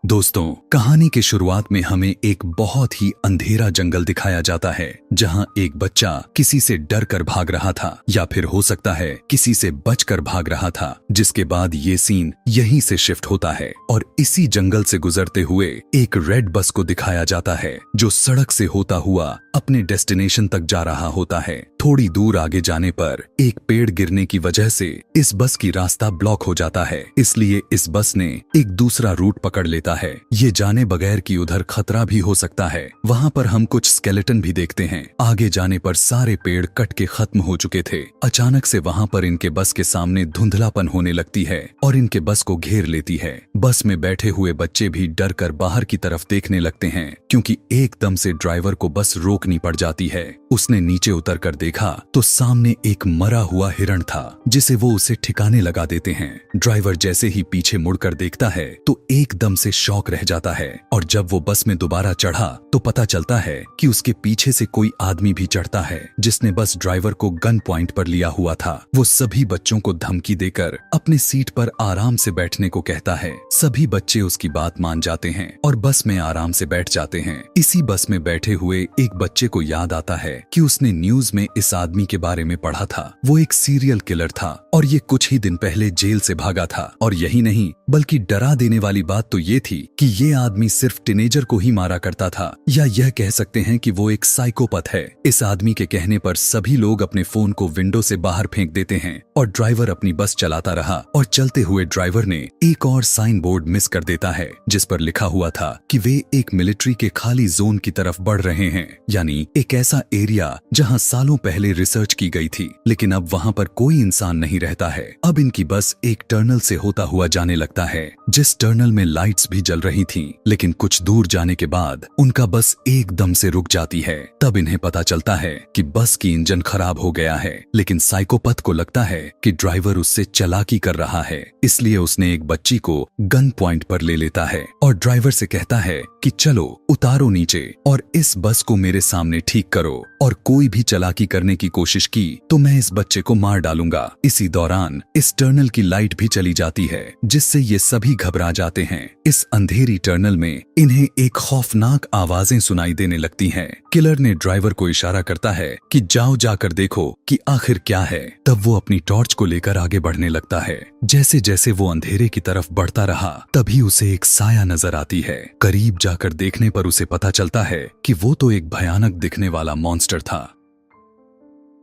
दोस्तों, कहानी के शुरुआत में हमें एक बहुत ही अंधेरा जंगल दिखाया जाता है जहां एक बच्चा किसी से डर कर भाग रहा था या फिर हो सकता है किसी से बचकर भाग रहा था। जिसके बाद ये सीन यहीं से शिफ्ट होता है और इसी जंगल से गुजरते हुए एक रेड बस को दिखाया जाता है जो सड़क से होता हुआ अपने डेस्टिनेशन तक जा रहा होता है। थोड़ी दूर आगे जाने पर एक पेड़ गिरने की वजह से इस बस की रास्ता ब्लॉक हो जाता है, इसलिए इस बस ने एक दूसरा रूट पकड़ लेता है, ये जाने बगैर कि उधर खतरा भी हो सकता है। वहाँ पर हम कुछ स्केलेटन भी देखते हैं। आगे जाने पर सारे पेड़ कट के खत्म हो चुके थे। अचानक से वहाँ पर इनके बस के सामने धुंधलापन होने लगती है और इनके बस को घेर लेती है। बस में बैठे हुए बच्चे भी डर कर बाहर की तरफ देखने लगते हैं क्योंकि एकदम से ड्राइवर को बस रोकनी पड़ जाती है। उसने नीचे उतर कर देखा तो सामने एक मरा हुआ हिरण था जिसे वो उसे ठिकाने लगा देते हैं। ड्राइवर जैसे ही पीछे मुड़कर देखता है तो एकदम से शॉक रह जाता है और जब वो बस में दोबारा चढ़ा तो पता चलता है कि उसके पीछे से कोई आदमी भी चढ़ता है जिसने बस ड्राइवर को गन पॉइंट पर लिया हुआ था। वो सभी बच्चों को धमकी देकर अपने सीट पर आराम से बैठने को कहता है। सभी बच्चे उसकी बात मान जाते हैं और बस में आराम से बैठ जाते हैं। इसी बस में बैठे हुए एक बच्चे को याद आता है कि उसने न्यूज में इस आदमी के बारे में पढ़ा था। वो एक सीरियल किलर था और ये कुछ ही दिन पहले जेल से भागा था। और यही नहीं बल्कि डरा देने वाली बात तो ये थी कि ये आदमी सिर्फ टीनेजर को ही मारा करता था, या यह कह सकते हैं कि वो एक साइकोपैथ है। इस आदमी के कहने पर सभी लोग अपने फोन को विंडो से बाहर फेंक देते हैं और ड्राइवर अपनी बस चलाता रहा। और चलते हुए ड्राइवर ने एक और साइन बोर्ड मिस कर देता है जिस पर लिखा हुआ था कि वे एक मिलिट्री के खाली जोन की तरफ बढ़ रहे हैं, यानी एक ऐसा एरिया जहां सालों पहले रिसर्च की गई थी लेकिन अब वहां पर कोई इंसान नहीं रहता है। अब इनकी बस एक टनल से होता हुआ जाने लगता है जिस टनल में लाइट्स भी जल रही थीं, लेकिन कुछ दूर जाने के बाद उनका बस एकदम से रुक जाती है। तब इन्हें पता चलता है कि बस की इंजन खराब हो गया है, लेकिन साइकोपैथ को लगता है कि ड्राइवर उससे चालाकी कर रहा है, इसलिए उसने एक बच्ची को गन पॉइंट पर ले लेता है और ड्राइवर से कहता है कि चलो उतारो नीचे और इस बस को मेरे सामने ठीक करो, और कोई भी चालाकी करने की कोशिश की तो मैं इस बच्चे को मार डालूंगा। इसी दौरान इस टनल की लाइट भी चली जाती है जिससे ये सभी घबरा जाते हैं। इस अंधेरी टनल में इन्हें एक खौफनाक आवाजें सुनाई देने लगती हैं। किलर ने ड्राइवर को इशारा करता है कि जाओ जाकर देखो कि आखिर क्या है। तब वो अपनी टॉर्च को लेकर आगे बढ़ने लगता है। जैसे जैसे वो अंधेरे की तरफ बढ़ता रहा तभी उसे एक साया नजर आती है। करीब जाकर देखने पर उसे पता चलता है कि वो तो एक भयानक दिखने वाला मॉन्स्टर था।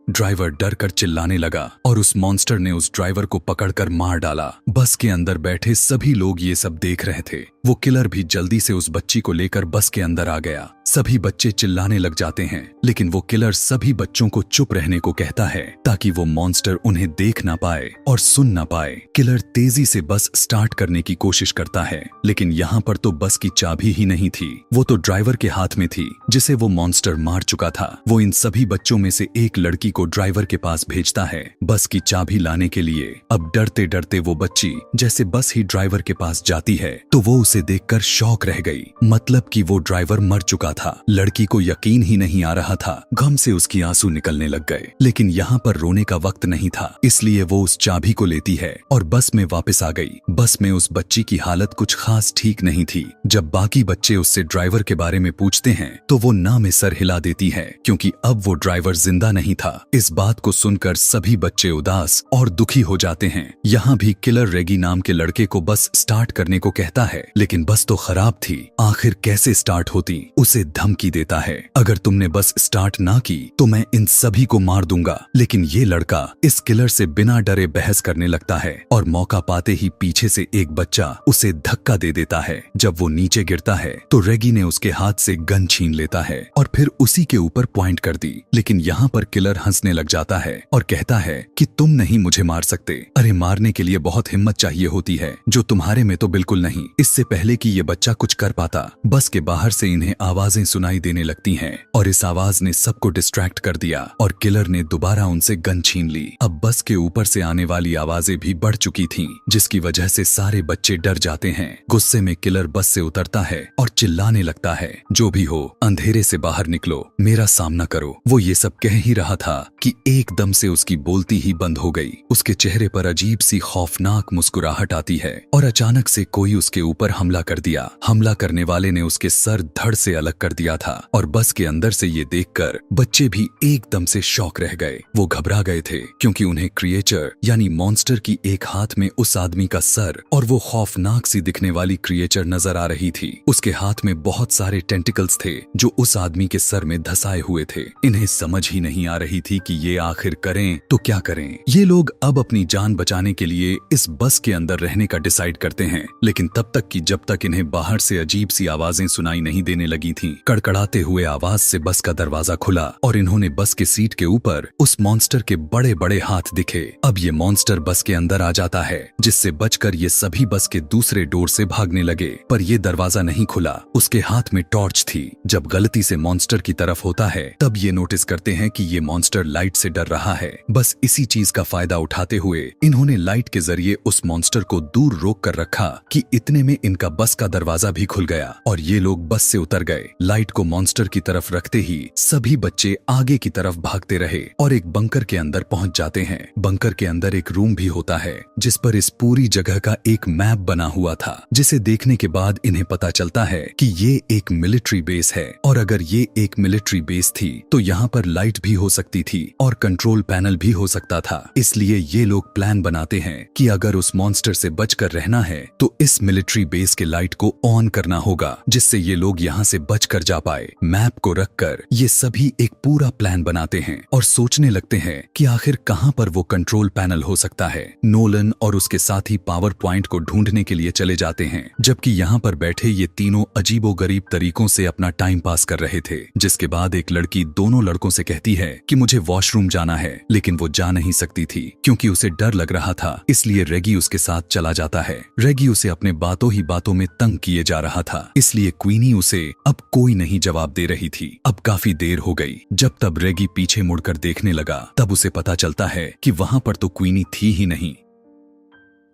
ड्राइवर डर कर चिल्लाने लगा और उस मॉन्स्टर ने उस ड्राइवर को पकड़कर मार डाला। बस के अंदर बैठे सभी लोग ये सब देख रहे थे। वो किलर भी जल्दी से उस बच्ची को लेकर बस के अंदर आ गया। सभी बच्चे चिल्लाने लग जाते हैं लेकिन वो किलर सभी बच्चों को चुप रहने को कहता है ताकि वो मॉन्स्टर उन्हें देख ना पाए और सुन ना पाए। किलर तेजी से बस स्टार्ट करने की कोशिश करता है लेकिन यहाँ पर तो बस की चाबी ही नहीं थी, वो तो ड्राइवर के हाथ में थी जिसे वो मॉन्स्टर मार चुका था। वो इन सभी बच्चों में से एक लड़की को ड्राइवर के पास भेजता है बस की चाबी लाने के लिए। अब डरते डरते वो बच्ची जैसे बस ही ड्राइवर के पास जाती है तो वो उसे देखकर शॉक रह गई, मतलब कि वो ड्राइवर मर चुका था। लड़की को यकीन ही नहीं आ रहा था। गम से उसकी आंसू निकलने लग गए, लेकिन यहाँ पर रोने का वक्त नहीं था, इसलिए वो उस चाबी को लेती है और बस में वापस आ गई। बस में उस बच्ची की हालत कुछ खास ठीक नहीं थी। जब बाकी बच्चे उससे ड्राइवर के बारे में पूछते हैं तो वो ना में सर हिला देती है क्योंकि अब वो ड्राइवर जिंदा नहीं था। इस बात को सुनकर सभी बच्चे उदास और दुखी हो जाते हैं। यहाँ भी किलर रेगी नाम के लड़के को बस स्टार्ट करने को कहता है लेकिन बस तो खराब थी, आखिर कैसे स्टार्ट होती। उसे धमकी देता है अगर तुमने बस स्टार्ट ना की तो मैं इन सभी को मार दूंगा। लेकिन ये लड़का इस किलर से बिना डरे बहस करने लगता है और मौका पाते ही पीछे से एक बच्चा उसे धक्का दे देता है। जब वो नीचे गिरता है तो रेगी ने उसके हाथ से गन छीन लेता है और फिर उसी के ऊपर पॉइंट कर दी। लेकिन यहाँ पर किलर हंसने लग जाता है और कहता है कि तुम नहीं मुझे मार सकते। अरे मारने के लिए बहुत हिम्मत चाहिए होती है जो तुम्हारे में तो बिल्कुल नहीं। इससे पहले कि ये बच्चा कुछ कर पाता बस के बाहर से इन्हें आवाजें आवाजें सुनाई देने लगती हैं और इस आवाज ने सबको डिस्ट्रैक्ट कर दिया और किलर ने दोबारा उनसे गन छीन ली। अब बस के ऊपर से आने वाली आवाजें भी बढ़ चुकी थीं, जिसकी वजह से सारे बच्चे डर जाते हैं। गुस्से में किलर बस से उतरता है और चिल्लाने लगता है, जो भी हो अंधेरे से बाहर निकलो, मेरा सामना करो। वो ये सब कह ही रहा था कि एकदम से उसकी बोलती ही बंद हो गई। उसके चेहरे पर अजीब सी खौफनाक मुस्कुराहट आती है और अचानक से कोई उसके ऊपर हमला कर दिया। हमला करने वाले ने उसके सर धड़ से अलग कर दिया था और बस के अंदर से ये देखकर बच्चे भी एकदम से शॉक रह गए। वो घबरा गए थे क्योंकि उन्हें क्रिएचर यानी मॉन्स्टर की एक हाथ में उस आदमी का सर और वो खौफनाक सी दिखने वाली क्रिएचर नजर आ रही थी। उसके हाथ में बहुत सारे टेंटिकल्स थे जो उस आदमी के सर में धसाए हुए थे। इन्हें समझ ही नहीं आ रही थी कि ये आखिर करें तो क्या करें। ये लोग अब अपनी जान बचाने के लिए इस बस के अंदर रहने का डिसाइड करते हैं, लेकिन तब तक कि जब तक इन्हें बाहर से अजीब सी आवाजें सुनाई नहीं देने लगी थीं। कड़कड़ाते हुए आवाज से बस का दरवाजा खुला और इन्होंने बस के सीट के ऊपर उस मॉन्स्टर के बड़े बड़े हाथ दिखे। अब ये मॉन्स्टर बस के अंदर आ जाता है, जिससे बचकर ये सभी बस के दूसरे डोर से भागने लगे, पर ये दरवाजा नहीं खुला। उसके हाथ में टॉर्च थी। जब गलती से मॉन्स्टर की तरफ होता है तब ये नोटिस करते हैं कि ये मॉन्स्टर लाइट से डर रहा है। बस इसी चीज का फायदा उठाते हुए इन्होंने लाइट के जरिए उस मॉन्स्टर को दूर रोक कर रखा कि इतने में इनका बस का दरवाजा भी खुल गया और ये लोग बस से उतर गए। लाइट को मॉन्स्टर की तरफ रखते ही सभी बच्चे आगे की तरफ भागते रहे और एक बंकर के अंदर पहुंच जाते हैं। बंकर के अंदर एक रूम भी होता है जिस पर इस पूरी जगह का एक मैप बना हुआ था, जिसे देखने के बाद इन्हें पता चलता है कि ये एक मिलिट्री बेस है और अगर ये एक मिलिट्री बेस थी तो यहाँ पर लाइट भी हो सकती थी और कंट्रोल पैनल भी हो सकता था। इसलिए ये लोग प्लान बनाते हैं कि अगर उस मॉन्स्टर से बचकर रहना है तो इस मिलिट्री बेस के लाइट को ऑन करना होगा, जिससे ये लोग यहाँ से बचकर जा पाए। मैप को रखकर ये सभी एक पूरा प्लान बनाते हैं और सोचने लगते हैं कि आखिर कहाँ पर वो कंट्रोल पैनल हो सकता है। नोलन और उसके साथी पावर पॉइंट को ढूंढने के लिए चले जाते हैं, जबकि यहाँ पर बैठे ये तीनों अजीबोगरीब तरीकों से अपना टाइम पास कर रहे थे। जिसके बाद एक लड़की दोनों लड़कों से कहती है कि मुझे वॉशरूम जाना है, लेकिन वो जा नहीं सकती थी क्योंकि उसे डर लग रहा था। इसलिए रेगी उसके साथ चला जाता है। रेगी उसे अपने बातों ही बातों में तंग किए जा रहा था, इसलिए क्वीनी उसे अब कोई नहीं जवाब दे रही थी। अब काफी देर हो गई। जब तब रेगी पीछे मुड़कर देखने लगा तब उसे पता चलता है कि वहां पर तो क्वीनी थी ही नहीं,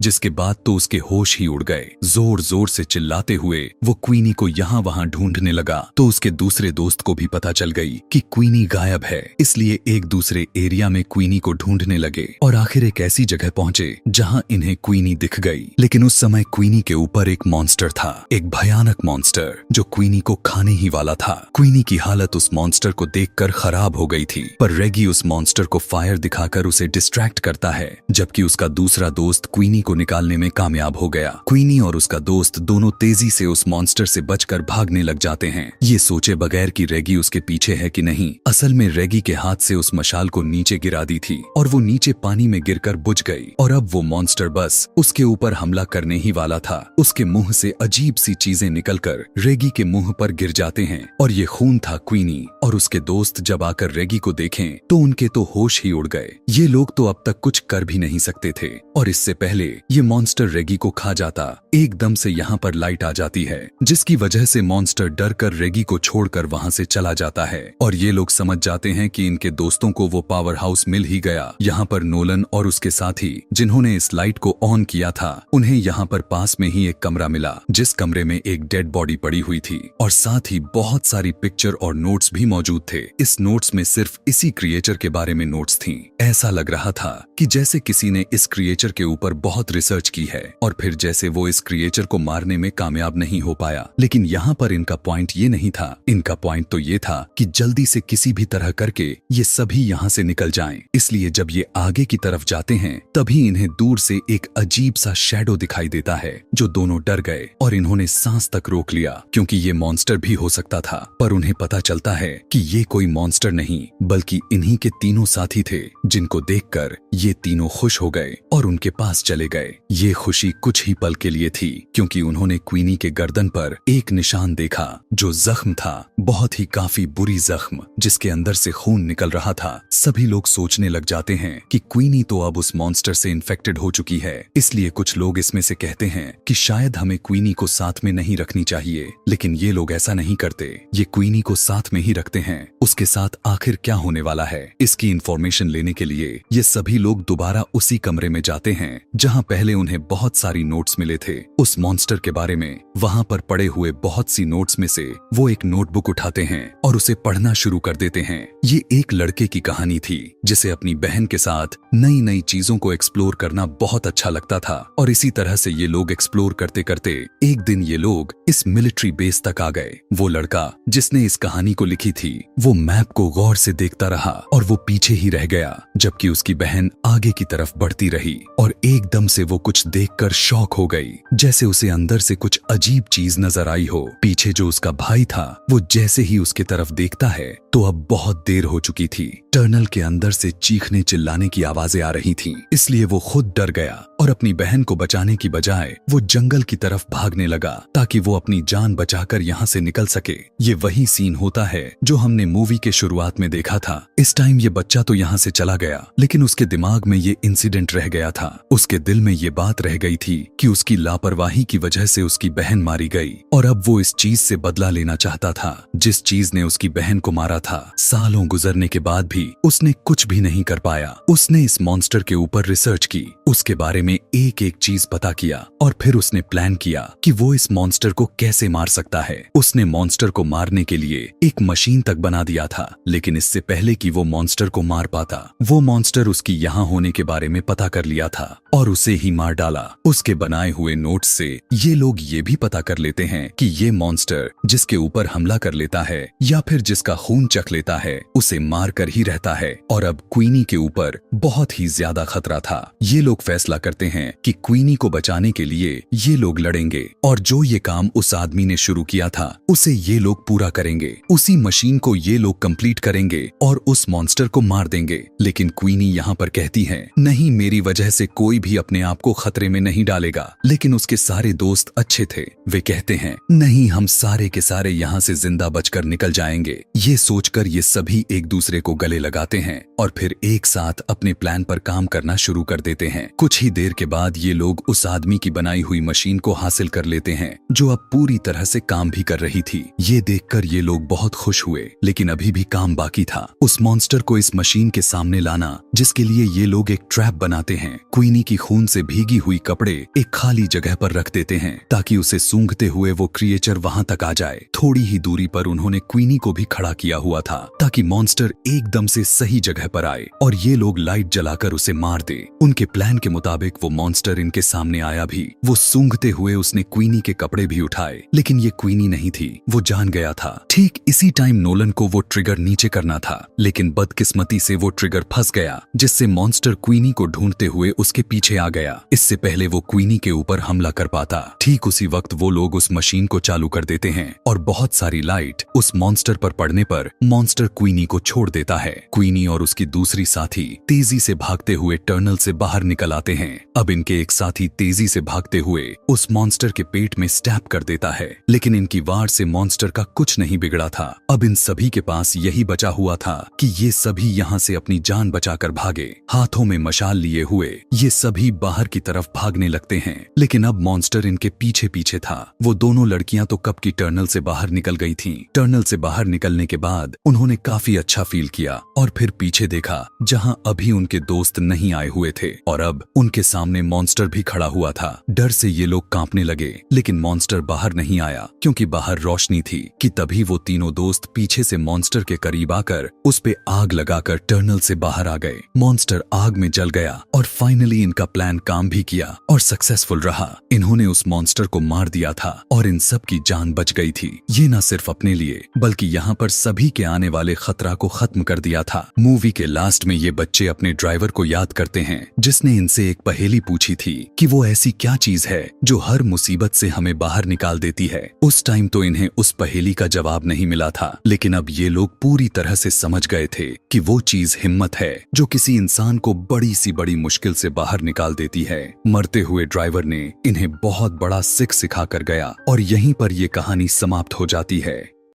जिसके बाद तो उसके होश ही उड़ गए। जोर जोर से चिल्लाते हुए वो क्वीनी को यहाँ वहाँ ढूंढने लगा तो उसके दूसरे दोस्त को भी पता चल गई कि क्वीनी गायब है। इसलिए एक दूसरे एरिया में क्वीनी को ढूंढने लगे और आखिर एक ऐसी जगह पहुंचे जहाँ इन्हें क्वीनी दिख गई। लेकिन उस समय क्वीनी के ऊपर एक मॉन्स्टर था, एक भयानक मॉन्स्टर जो क्वीनी को खाने ही वाला था। क्वीनी की हालत उस मॉन्स्टर को देखकर खराब हो गई थी, पर रेगी उस मॉन्स्टर को फायर दिखाकर उसे डिस्ट्रैक्ट करता है, जबकि उसका दूसरा दोस्त क्वीनी को निकालने में कामयाब हो गया। क्वीनी और उसका दोस्त दोनों तेजी से उस मॉन्स्टर से बचकर भागने लग जाते हैं, ये सोचे बगैर कि रेगी उसके पीछे है कि नहीं। असल में रेगी के हाथ से उस मशाल को नीचे गिरा दी थी और वो नीचे पानी में गिरकर बुझ गई और अब वो मॉन्स्टर बस उसके ऊपर हमला करने ही वाला था। उसके मुंह से अजीब सी चीजें निकलकर रेगी के मुंह पर गिर जाते हैं और ये खून था। क्वीनी और उसके दोस्त जब आकर रेगी को देखें तो उनके तो होश ही उड़ गए। ये लोग तो अब तक कुछ कर भी नहीं सकते थे और इससे पहले ये मॉन्स्टर रेगी को खा जाता। एकदम से यहाँ पर लाइट आ जाती है, जिसकी वजह से मॉन्स्टर डर कर रेगी को छोड़कर वहाँ से चला जाता है और ये लोग समझ जाते हैं कि इनके दोस्तों को वो पावर हाउस मिल ही गया। यहाँ पर नोलन और उसके साथी जिन्होंने इस लाइट को ऑन किया था, उन्हें यहाँ पर पास में ही एक कमरा मिला, जिस कमरे में एक डेड बॉडी पड़ी हुई थी और साथ ही बहुत सारी पिक्चर और नोट्स भी मौजूद थे। इस नोट्स में सिर्फ इसी क्रिएचर के बारे में नोट्स थी। ऐसा लग रहा था कि जैसे किसी ने इस क्रिएचर के ऊपर बहुत रिसर्च की है और फिर जैसे वो इस क्रिएचर को मारने में कामयाब नहीं हो पाया। लेकिन यहाँ पर इनका पॉइंट ये नहीं था, इनका पॉइंट तो ये था कि जल्दी से किसी भी तरह करके ये सभी यहाँ से निकल जाएं। इसलिए जब ये आगे की तरफ जाते हैं तभी इन्हें दूर से एक अजीब सा शैडो दिखाई देता है, जो दोनों डर गए और इन्होंने सांस तक रोक लिया क्योंकि ये मॉन्स्टर भी हो सकता था। पर उन्हें पता चलता है कि ये कोई मॉन्स्टर नहीं बल्कि इन्हीं के तीनों साथी थे, जिनको देखकर ये तीनों खुश हो गए और उनके पास चले गए। ये खुशी कुछ ही पल के लिए थी, क्योंकि उन्होंने क्वीनी के गर्दन पर एक निशान देखा जो जख्म था, बहुत ही काफी बुरी जख्म जिसके अंदर से खून निकल रहा था। सभी लोग सोचने लग जाते हैं कि क्वीनी तो अब उस मॉन्स्टर से इन्फेक्टेड हो चुकी है, इसलिए कुछ लोग इसमें से कहते हैं कि शायद हमें क्वीनी को साथ में नहीं रखनी चाहिए, लेकिन ये लोग ऐसा नहीं करते। ये क्वीनी को साथ में ही रखते हैं। उसके साथ आखिर क्या होने वाला है, इसकी इंफॉर्मेशन लेने के लिए ये सभी लोग दोबारा उसी कमरे में जाते हैं जहां पहले उन्हें बहुत सारी नोट्स मिले थे उस मॉन्स्टर के बारे में। वहां पर पड़े हुए बहुत सी नोट्स में से वो एक नोटबुक उठाते हैं और उसे पढ़ना शुरू कर देते हैं। ये एक लड़के की कहानी थी जिसे अपनी बहन के साथ नई नई चीजों को एक्सप्लोर करना बहुत अच्छा लगता था, और इसी तरह से ये लोग एक्सप्लोर करते करते एक दिन ये लोग इस मिलिट्री बेस तक आ गए। वो लड़का जिसने इस कहानी को लिखी थी वो मैप को गौर से देखता रहा और वो पीछे ही रह गया, जबकि उसकी बहन आगे की तरफ बढ़ती रही और एकदम से वो कुछ देखकर शॉक हो गई, जैसे उसे अंदर से कुछ अजीब चीज नजर आई हो। पीछे जो उसका भाई था वो जैसे ही उसकी तरफ देखता है तो अब बहुत देर हो चुकी थी। टनल के अंदर से चीखने चिल्लाने की आवाजें आ रही थीं, इसलिए वो खुद डर गया और अपनी बहन को बचाने की बजाय वो जंगल की तरफ भागने लगा ताकि वो अपनी जान बचाकर यहाँ से निकल सके। ये वही सीन होता है जो हमने मूवी के शुरुआत में देखा था। इस टाइम ये बच्चा तो यहाँ से चला गया, लेकिन उसके दिमाग में ये इंसिडेंट रह गया था। उसके दिल में ये बात रह गई थी कि उसकी लापरवाही की वजह से उसकी बहन मारी गई, और अब वो इस चीज से बदला लेना चाहता था जिस चीज ने उसकी बहन को मारा था। सालों गुजरने के बाद भी उसने कुछ भी नहीं कर पाया। उसने इस मॉन्स्टर के ऊपर रिसर्च की, उसके बारे में एक एक चीज पता किया, और फिर उसने प्लान किया कि वो इस मॉन्स्टर को कैसे मार सकता है। उसने मॉन्स्टर को मारने के लिए एक मशीन तक बना दिया था, लेकिन इससे पहले कि वो मॉन्स्टर को मार पाता, वो मॉन्स्टर उसकी यहाँ होने के बारे में पता कर लिया था और उसे ही मार डाला। उसके बनाए हुए नोट्स से ये लोग ये भी पता कर लेते हैं कि ये मॉन्स्टर जिसके ऊपर हमला कर लेता है या फिर जिसका खून चख लेता है उसे मार कर ही रहता है, और अब क्वीनी के ऊपर बहुत ही ज्यादा खतरा था। ये लोग फैसला करते हैं कि क्वीनी को बचाने के लिए ये लोग लड़ेंगे, और जो ये काम उस आदमी ने शुरू किया था उसे ये लोग पूरा करेंगे। उसी मशीन को ये लोग कंप्लीट करेंगे और उस मॉन्स्टर को मार देंगे। लेकिन क्वीनी यहाँ पर कहती है, नहीं, मेरी वजह से कोई भी अपने आप को खतरे में नहीं डालेगा। लेकिन उसके सारे दोस्त अच्छे थे, वे कहते हैं, नहीं, हम सारे के सारे यहाँ से जिंदा बचकर निकल जाएंगे। ये सोचकर ये सभी एक दूसरे को गले लगाते हैं और फिर एक साथ अपने प्लान पर काम करना शुरू कर देते हैं। कुछ ही देर के बाद ये लोग उस आदमी की बनाई हुई मशीन को हासिल कर लेते हैं जो अब पूरी तरह से काम भी कर रही थी। ये देखकर ये लोग बहुत खुश हुए, लेकिन अभी भी काम बाकी था। उस मॉन्स्टर को इस मशीन के सामने लाना, जिसके लिए ये लोग एक ट्रैप बनाते हैं। क्वीनी की खून से भीगी हुई कपड़े एक खाली जगह पर रख देते हैं ताकि उसे सूंघते हुए वो क्रिएचर वहां तक आ जाए। थोड़ी ही दूरी पर उन्होंने क्वीनी को भी खड़ा किया हुआ था ताकि मॉन्स्टर एकदम से सही जगह पर आए और ये लोग लाइट जलाकर उसे मार दे। उनके प्लान के मुताबिक वो मॉन्स्टर इनके सामने आया भी। वो सूंघते हुए उसने क्वीनी के कपड़े भी उठाए, लेकिन ये क्वीनी नहीं थी, वो जान गया था। ठीक इसी टाइम नोलन को वो ट्रिगर नीचे करना था, लेकिन बदकिस्मती से वो ट्रिगर फंस गया, जिससे मॉन्स्टर क्वीनी को ढूंढते हुए उसके पीछे आ गया। इससे पहले वो क्वीनी के ऊपर हमला कर पाता। ठीक उसी वक्त वो लोग उस मशीन को चालू कर देते हैं और बहुत सारी लाइट उस मॉन्स्टर पर पड़ने पर मॉन्स्टर क्वीनी को छोड़ देता है। क्वीनी और उसकी दूसरी साथी तेजी से भागते हुए टनल से बाहर निकल आते हैं। अब इनके एक साथी तेजी से भागते हुए उस मॉन्स्टर के पेट में स्टैब कर देता है, लेकिन इनकी वार से मॉन्स्टर का कुछ नहीं बिगड़ा था। अब इन सभी के पास यही बचा हुआ था कि ये सभी यहाँ से अपनी जान बचाकर भागे। हाथों में मशाल लिए हुए ये सभी बाहर की तरफ भागने लगते हैं, लेकिन अब मॉन्स्टर इनके पीछे पीछे था। वो दोनों लड़कियां तो कब की टनल से बाहर निकल गई थीं। टनल से बाहर निकलने के बाद उन्होंने काफी अच्छा फील किया और फिर पीछे देखा जहां अभी उनके दोस्त नहीं आए हुए थे, और अब उनके सामने मॉन्स्टर भी खड़ा हुआ था। डर से ये लोग कांपने लगे, लेकिन मॉन्स्टर बाहर नहीं आया क्योंकि बाहर रोशनी थी। कि तभी वो तीनों दोस्त पीछे से मॉन्स्टर के करीब आकर उस पे आग लगाकर टनल से बाहर आ गए। मॉन्स्टर आग में जल गया और फाइनली इनका प्लान काम भी किया और सक्सेसफुल रहा। इन्होंने उस मॉन्स्टर को मार दिया था और इन सब की जान बच गई थी। ये न सिर्फ अपने लिए बल्कि यहाँ पर सभी के आने वाले खतरा को खत्म कर दिया था। मूवी के लास्ट में ये बच्चे अपने ड्राइवर को याद करते हैं जिसने इनसे एक पहेली पूछी थी कि वो ऐसी क्या चीज है जो हर मुसीबत से हमें बाहर निकाल देती है। उस टाइम तो इन्हें उस पहेली का जवाब नहीं मिला था, लेकिन अब ये लोग पूरी तरह से समझ गए थे कि वो चीज हिम्मत है जो किसी इंसान को बड़ी सी बड़ी मुश्किल से बाहर निकाल देती देती है। मरते हुए ड्राइवर ने इन्हें बहुत बड़ा सिख सिखा कर गया और यहीं पर ये कहानी समाप्त हो जाती है।